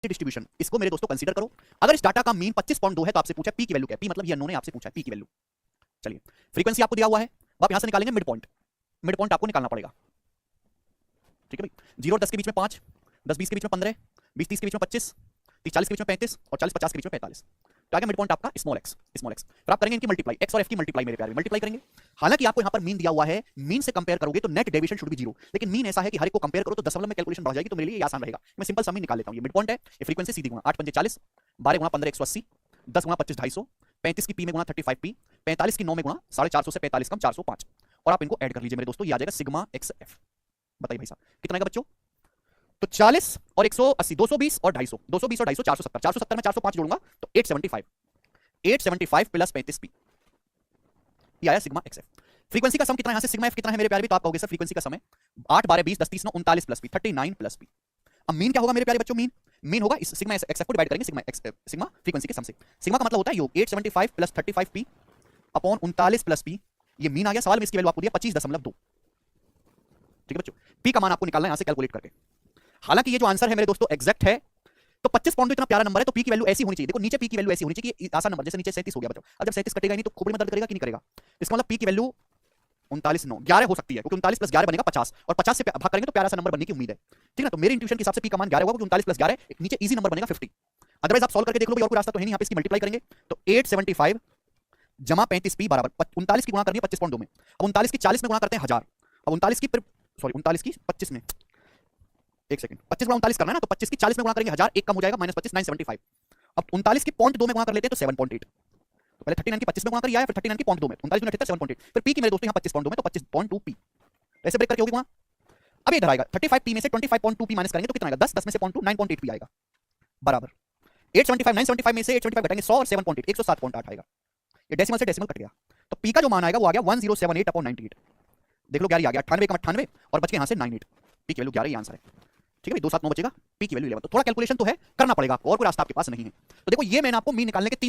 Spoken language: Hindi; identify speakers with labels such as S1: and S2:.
S1: डिस्ट्रीब्यूशन, इसको मेरे दोस्तों कंसीडर करो। अगर इस डाटा का मीन 25.2 है तो आपसे पूछा पी की वैल्यू क्या है, पी मतलब ये अननोन है, आपसे पूछा है पी की वैल्यू। चलिए फ्रीक्वेंसी आपको दिया हुआ है, आप यहां से निकालेंगे मिड पॉइंट, मिड पॉइंट आपको निकालना पड़ेगा। ठीक है भाई, 0 और 10 के बीच में 5, 10 20 के बीच में 15, 20 30 के बीच में 25, 30 40 के बीच में 35 और 40 50 के बीच में 45। तो आगे मिड पॉइंट आपका स्मॉल एक्स, स्मॉल एक्स। फिर आप करेंगे इनकी मल्टीप्लाई, एक्स और एफ की मल्टीप्लाई मेरे प्यारे, मल्टीप्लाई करेंगे। हालांकि आपको यहां पर मीन दिया हुआ है, मीन से कंपेयर करोगे तो नेट डेविएशन शुड बी 0, लेकिन मीन ऐसा है कि हर एक को कंपेयर करो तो दशमलव में कैलकुलेशन बढ़ जाएगी, तो मेरे लिए ये आसान रहेगा। मैं सिंपल सम ही निकाल लेता हूं। ये मिड पॉइंट है, ये फ्रीक्वेंसी सीधी गुणा 8 5 40, 12 गुणा 15 180, 10 गुणा 25 250, 35 की पी में गुणा 35 पी, 45 की 9 में गुणा 450 से 45 कम 405, और आप इनको ऐड कर लीजिए मेरे दोस्तों, ये आ जाएगा सिग्मा एक्स एफ। बताइए भाई साहब कितना आएगा बच्चों? तो 40 और 180, 220 और 250, 220 और 250 470, 470 में 405 जोड़ूंगा तो 875, 875 प्लस 35 पी, ये आया सिग्मा एक्स एफ। फ्रीक्वेंसी का सम कितना है, यहां से सिग्मा एफ कितना है मेरे प्यारे भी, तो आप कहोगे सर फ्रीक्वेंसी का सम है 8 12 20 10 30 9 39 प्लस पी, 39 प्लस पी। अब मीन क्या होगा मेरे प्यारे बच्चों? मीन मीन होगा इस सिग्मा एक्स एफ को डिवाइड करेंगे सिग्मा फ्रीक्वेंसी के सम से। सिग्मा का मतलब होता है योग, 875 plus 35 P upon 39 plus P, ये मीन आ गया। सवाल में इसकी वैल्यू आपको दिया 25.2। ठीक है बच्चों, पी का मान आपको निकालना है यहां से कैलकुलेट करके। हालांकि ये जो आंसर है मेरे दोस्तों एग्जैक्ट है, तो 25 पॉइंट इतना प्यारा नंबर है, तो पी की वैल्यू ऐसी होनी चाहिए। देखो नीचे पी की वैल्यू ऐसी होनी चाहिए कि आसान नंबर, जैसे नीचे 37 हो गया बच्चों, अब जब 37 कटेगा नहीं तो खोपड़ी में दर्द करेगा कि नहीं करेगा? इसका मतलब पी की वैल्यू 39 9 11 हो सकती है, क्योंकि 39 प्लस 11 बनेगा 50, और 50 से भाग करेंगे तो प्यारा सा नंबर बनने की उम्मीद है। ठीक है ना? तो मेरे इंट्यूशन के हिसाब से पी का मान 11 होगा, क्योंकि 39 प्लस 11 एक नीचे इजी नंबर बनेगा 50। अदरवाइज आप सॉल्व करके देख लो, और कोई रास्ता तो है नहीं। यहाँ पे इसकी मल्टीप्लाई करेंगे तो 875 जमा 35 पी बराबर 39 की गुणा करनी है 25.2 में, अब 39 की 40 में गुणा करते हैं 1000, अब 39 की 25 में, एक सेकंड, 25 गुणा 39 करना है ना, तो 25 की 40 में गुणा करेंगे 1000, एक कम हो जाएगा -25 975। अब 39 की 0.2 में गुणा कर लेते हैं तो 7.8, तो पहले 39 की 25 में गुणा करिए, फिर 39 की 0.2 में, 39 में 7.8, फिर पी की मेरे दोस्तों यहाँ 25.2 में, तो 25.2 पी ऐसे ब्रेक करके होगी गुणा। अब ये इधर आएगा 35 पी में से 25.2 पी माइनस करेंगे तो कितना आएगा? 10 10 में से 0.2 9.8 पी आएगा, बराबर 875 975 में से 875 घटाएंगे 100 और 7.8 107.8 आएगा। ये डेसिमल से डेसिमल कट गया, तो पी का जो मान आएगा वो आ गया 1078/98। देख लो 11 आ गया, 98 का 98 और बच के यहाँ से 98, पी की वैल्यू 11, ये आंसर है। ठीक है भाई, 2 7 9 बचेगा, पी की वैल्यू 11, तो थोड़ा कैलकुलेशन तो है, करना पड़ेगा, और कोई रास्ता आपके पास नहीं है। तो देखो ये मैंने आपको मीन निकालने के